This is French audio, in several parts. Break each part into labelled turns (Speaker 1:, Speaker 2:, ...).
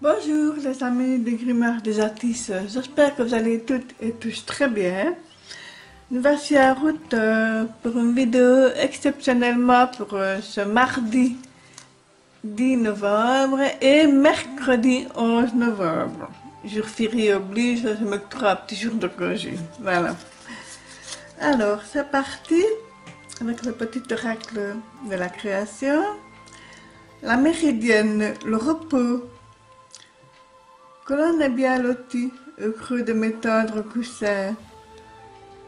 Speaker 1: Bonjour les amis des Grimeurs des artistes, j'espère que vous allez toutes et tous très bien. Nous voici en route pour une vidéo exceptionnellement pour ce mardi 10 novembre et mercredi 11 novembre. Jour férié oblige, je me trouve un petit jour de congé. Voilà. Alors, c'est parti avec le petit oracle de la création. La méridienne, le repos. Que l'on est bien loti au creux de mes tendres coussins,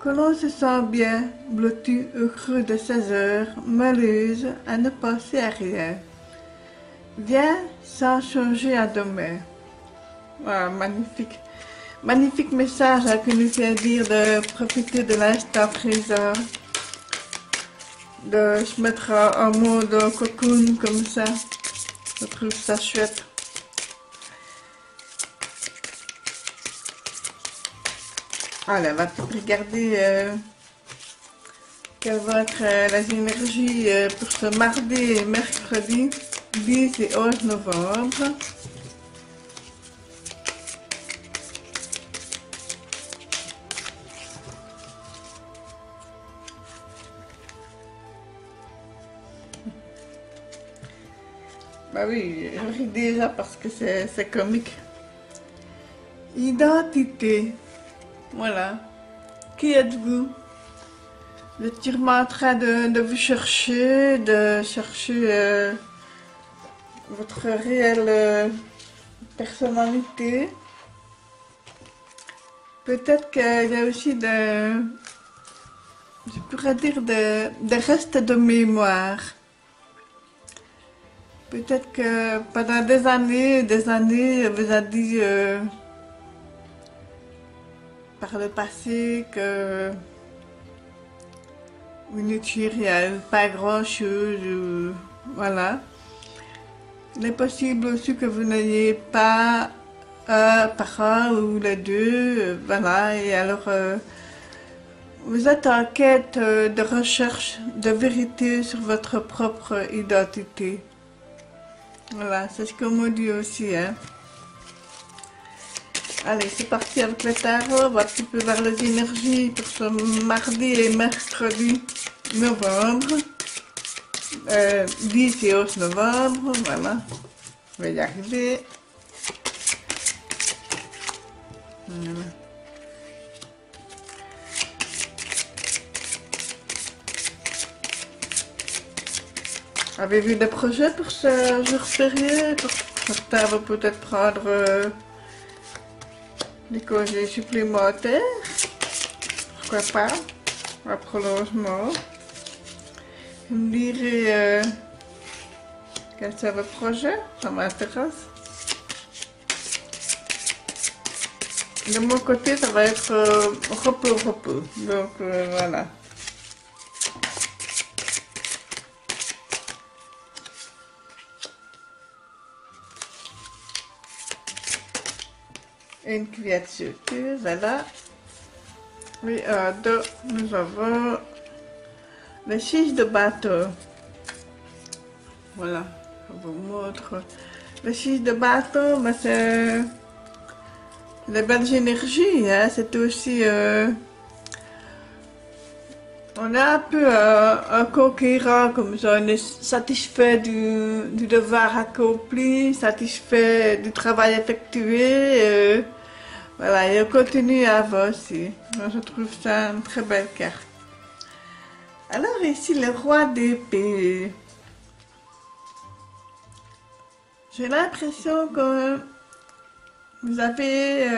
Speaker 1: que l'on se sent bien blotti au creux de ses heures, malleuse à ne penser à rien. Viens sans changer à demain. Voilà, magnifique. Magnifique message qui nous fait dire de profiter de l'instant présent, de se mettre en mode cocoon comme ça. Je trouve ça chouette. Allez, on va tout regarder quelles vont être les énergies pour ce mardi et mercredi 10 et 11 novembre. Bah oui, je ris déjà parce que c'est comique. Identité. Voilà. Qui êtes-vous? Vous êtes sûrement en train de vous chercher, votre réelle personnalité. Peut-être qu'il y a aussi je pourrais dire des restes de mémoire. Peut-être que pendant des années, vous a dit par le passé que vous n'étiez rien, pas grand-chose, voilà. Il est possible aussi que vous n'ayez pas un parent ou les deux, voilà, et alors vous êtes en quête de recherche de vérité sur votre propre identité. Voilà, c'est ce qu'on me dit aussi, hein. Allez, c'est parti avec le tarot, on va un petit peu vers les énergies pour ce mardi et mercredi novembre. 10 et 11 novembre, voilà. Je vais y arriver. Voilà. Avez-vous des projets pour ce jour férié? Pour certains vont peut-être prendre des congés supplémentaires. Pourquoi pas? Un prolongement. Vous me direz quel c'est votre projet? Ça m'intéresse. De mon côté, ça va être repos. Donc voilà. Une couverture, voilà. Et deux, nous avons les 6 de bateau. Voilà, je vous montre. Les 6 de bateau, mais c'est les belles énergies, hein. C'est aussi... on est un peu un conquérant comme ça, on est satisfait du devoir accompli, satisfait du travail effectué. Voilà, et on continue à avancer. Moi, je trouve ça une très belle carte. Alors ici, le roi d'épée. J'ai l'impression que vous avez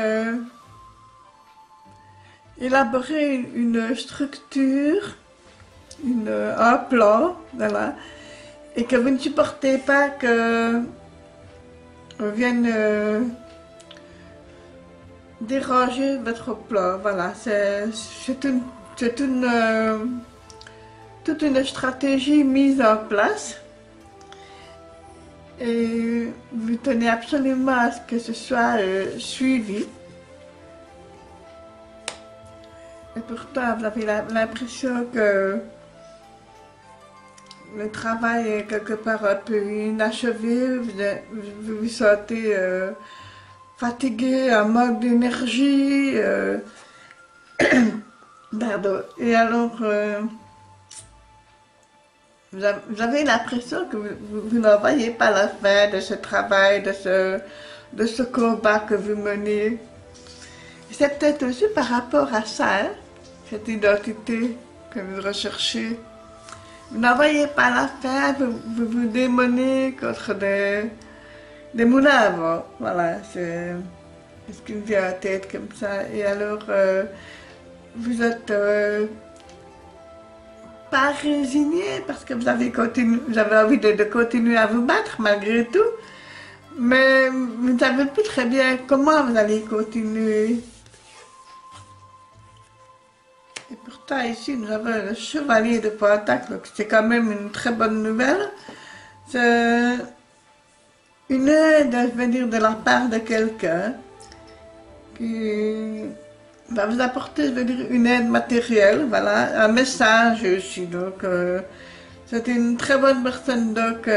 Speaker 1: élaboré une structure, un plan, voilà, et que vous ne supportez pas que on vienne déranger votre plan. Voilà, c'est toute une stratégie mise en place et vous tenez absolument à ce que ce soit suivi. Et pourtant, vous avez l'impression que le travail est quelque part un peu inachevé, vous vous sentez fatigué, un manque d'énergie, pardon. Et alors, vous avez l'impression que vous n'en voyez pas la fin de ce travail, de ce combat que vous menez. C'est peut-être aussi par rapport à ça, hein, cette identité que vous recherchez. Vous n'en voyez pas la fin, vous vous démenez contre des moulins à vent. Voilà, c'est ce qui me vient à la tête comme ça. Et alors, vous êtes pas résigné parce que vous avez envie de continuer à vous battre malgré tout. Mais vous ne savez plus très bien comment vous allez continuer. Et pourtant, ici, nous avons le chevalier de Pentacle, donc c'est quand même une très bonne nouvelle. C'est une aide, je veux dire, de la part de quelqu'un qui va vous apporter, je veux dire, une aide matérielle, voilà, un message aussi. Donc, c'est une très bonne personne. Donc,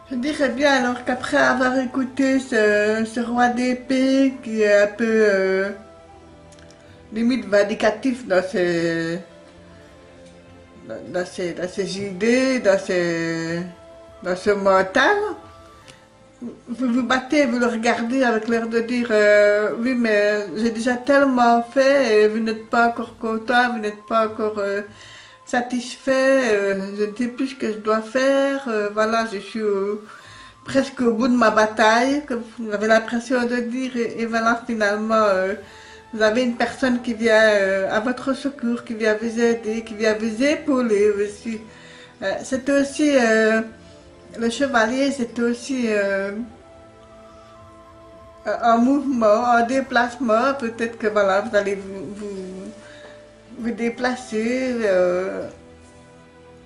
Speaker 1: je dirais bien alors qu'après avoir écouté ce roi d'épée qui est un peu limite vindicatif dans ses idées, dans ce mental, vous vous battez, vous le regardez avec l'air de dire oui mais j'ai déjà tellement fait et vous n'êtes pas encore content, vous n'êtes pas encore satisfait, je ne sais plus ce que je dois faire, voilà, je suis presque au bout de ma bataille, comme vous avez l'impression de dire, et voilà, finalement, vous avez une personne qui vient à votre secours, qui vient vous aider, qui vient vous épauler aussi. C'est aussi, le chevalier, c'est aussi un mouvement, un déplacement, peut-être que voilà, vous allez vous déplacer.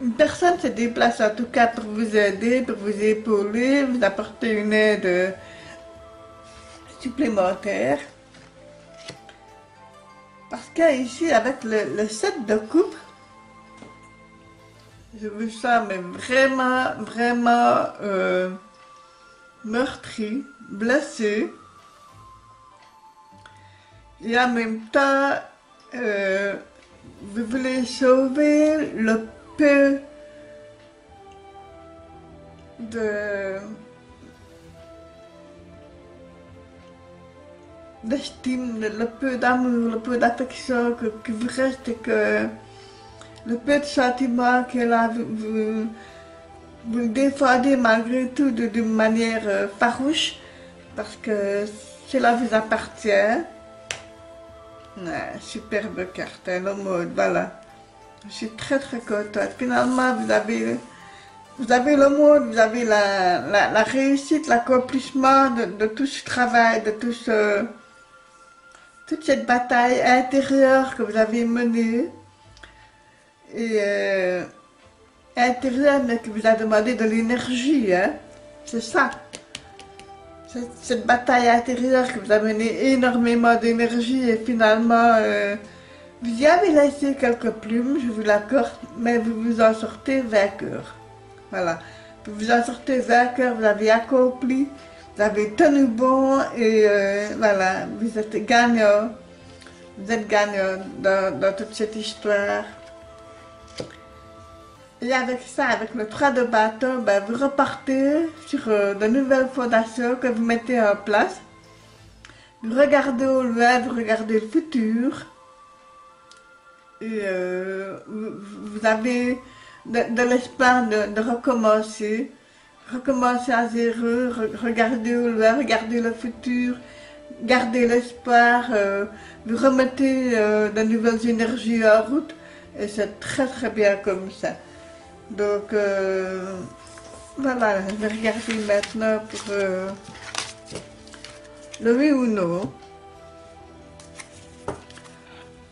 Speaker 1: Une personne se déplace en tout cas pour vous aider, pour vous épauler, vous apporter une aide supplémentaire. Parce qu'ici, avec le 7 de coupe, je me sens mais vraiment, vraiment meurtri, blessé. Et en même temps, vous voulez sauver le peu d'estime, le peu d'amour, le peu d'affection que vous reste et que le peu de sentiments que là, vous le défendez malgré tout d'une manière farouche parce que cela vous appartient. Superbe carte, hein, le mode, voilà. Je suis très très contente. Finalement, vous avez le mode, vous avez la réussite, l'accomplissement de tout ce travail, de toute cette bataille intérieure que vous avez menée. Et intérieure, mais qui vous a demandé de l'énergie, hein. C'est ça. Cette bataille intérieure que vous a mené énormément d'énergie et finalement, vous y avez laissé quelques plumes, je vous l'accorde, mais vous vous en sortez vainqueur. Voilà. Vous vous en sortez vainqueur, vous avez accompli, vous avez tenu bon et voilà, vous êtes gagnant. Vous êtes gagnant dans toute cette histoire. Et avec ça, avec le 3 de bâton, ben, vous repartez sur de nouvelles fondations que vous mettez en place. Vous regardez au loin, vous regardez le futur. Et vous avez de l'espoir de recommencer. Recommencer à zéro, regardez au loin, regardez le futur. Gardez l'espoir, vous remettez de nouvelles énergies en route. Et c'est très très bien comme ça. Donc, voilà, je vais regarder maintenant pour le oui ou non.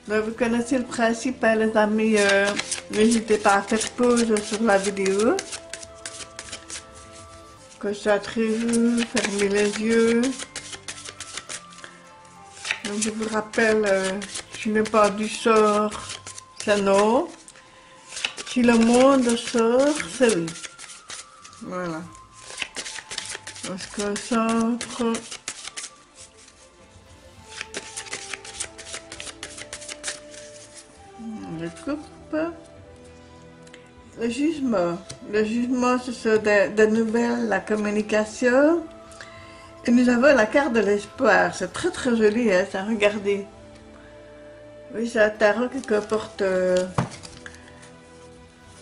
Speaker 1: Donc, vous connaissez le principe, hein, les amis, n'hésitez pas à faire pause sur la vidéo. Concentrez-vous, fermez les yeux. Donc, je vous rappelle, je n'ai pas du sort, c'est non. si le monde sort, c'est oui. Voilà. Parce que ça, on le coupe. Le jugement. Le jugement, ce sont des nouvelles, la communication. Et nous avons la carte de l'espoir. C'est très très joli, hein, ça, regardez. Oui, c'est un tarot qui comporte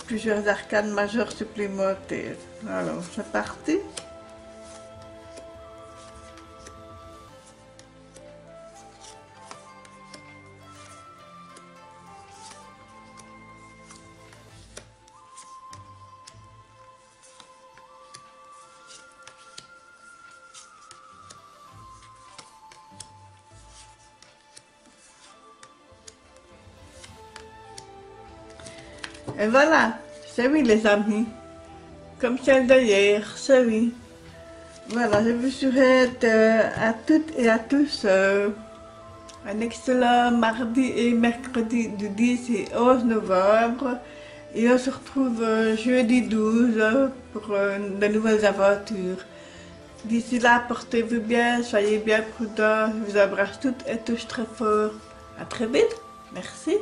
Speaker 1: plusieurs arcanes majeures supplémentaires. Alors, c'est parti. Et voilà, c'est oui les amis, comme celle d'hier, c'est oui. Voilà, je vous souhaite à toutes et à tous un excellent mardi et mercredi du 10 et 11 novembre. Et on se retrouve jeudi 12 pour de nouvelles aventures. D'ici là, portez-vous bien, soyez bien prudents. Je vous embrasse toutes et tous très fort. À très vite. Merci.